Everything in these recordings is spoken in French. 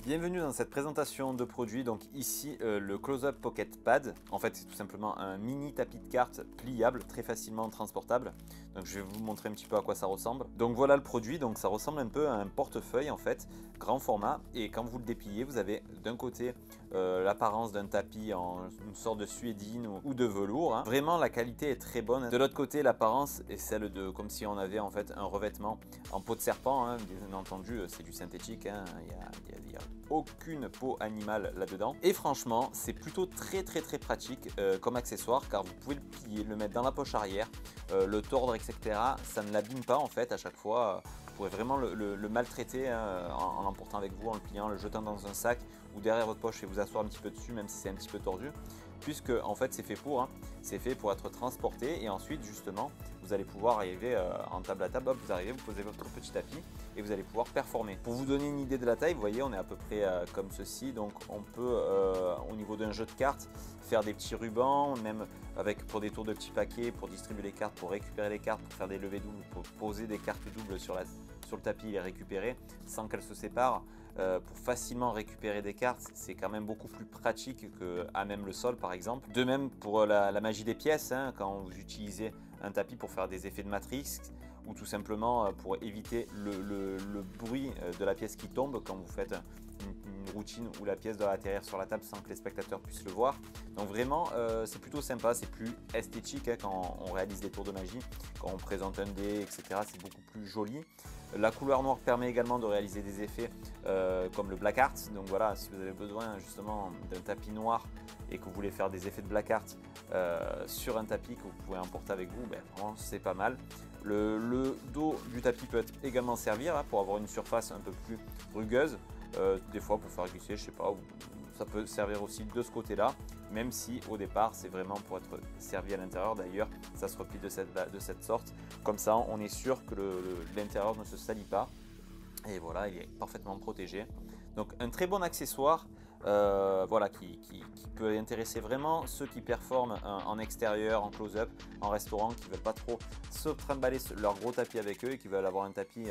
Bienvenue dans cette présentation de produit. Donc ici le Close-Up Pocket Pad. En fait c'est tout simplement un mini tapis de cartes pliable, très facilement transportable. Donc je vais vous montrer un petit peu à quoi ça ressemble. Donc voilà le produit. Donc ça ressemble un peu à un portefeuille en fait, grand format. Et quand vous le dépliez, vous avez d'un côté l'apparence d'un tapis en une sorte de suédine ou de velours. Hein. Vraiment la qualité est très bonne. De l'autre côté l'apparence est celle de comme si on avait en fait un revêtement en peau de serpent. Hein. Bien entendu c'est du synthétique. Hein. Il y a aucune peau animale là-dedans. Et franchement, c'est plutôt très pratique comme accessoire car vous pouvez le plier, le mettre dans la poche arrière, le tordre, etc. Ça ne l'abîme pas en fait à chaque fois. Vous pourrez vraiment le maltraiter hein, en l'emportant avec vous, en le pliant, le jetant dans un sac ou derrière votre poche et vous asseoir un petit peu dessus, même si c'est un petit peu tordu. Puisque en fait c'est fait pour, hein, c'est fait pour être transporté et ensuite justement vous allez pouvoir arriver en table à table, hop, vous arrivez, vous posez votre petit tapis et vous allez pouvoir performer. Pour vous donner une idée de la taille, vous voyez on est à peu près comme ceci, donc on peut au niveau d'un jeu de cartes faire des petits rubans, même avec pour des tours de petits paquets, pour distribuer les cartes, pour récupérer les cartes, pour faire des levées doubles, pour poser des cartes doubles sur le tapis et les récupérer sans qu'elles se séparent. Pour facilement récupérer des cartes, c'est quand même beaucoup plus pratique qu'à même le sol par exemple. De même pour la magie des pièces, hein, quand vous utilisez un tapis pour faire des effets de matrix ou tout simplement pour éviter le bruit de la pièce qui tombe quand vous faites une routine où la pièce doit atterrir sur la table sans que les spectateurs puissent le voir. Donc vraiment c'est plutôt sympa, c'est plus esthétique hein, quand on réalise des tours de magie, quand on présente un dé, etc. C'est beaucoup plus joli. La couleur noire permet également de réaliser des effets comme le black art. Donc voilà, si vous avez besoin justement d'un tapis noir et que vous voulez faire des effets de black art sur un tapis que vous pouvez emporter avec vous, ben, vraiment c'est pas mal. Le dos du tapis peut également servir hein, pour avoir une surface un peu plus rugueuse. Des fois pour faire glisser, je sais pas, ça peut servir aussi de ce côté là, même si au départ c'est vraiment pour être servi à l'intérieur. D'ailleurs ça se replie de cette sorte, comme ça on est sûr que l'intérieur ne se salit pas et voilà, il est parfaitement protégé. Donc un très bon accessoire voilà, qui peut intéresser vraiment ceux qui performent en extérieur, en close-up, en restaurant, qui ne veulent pas trop se trimballer leur gros tapis avec eux et qui veulent avoir un tapis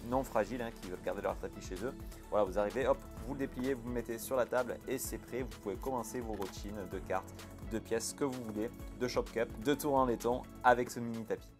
non fragile, hein, qui veulent garder leur tapis chez eux. Voilà, vous arrivez, hop, vous le dépliez, vous le mettez sur la table et c'est prêt. Vous pouvez commencer vos routines de cartes, de pièces, ce que vous voulez, de shop cup, de tour en laiton avec ce mini tapis.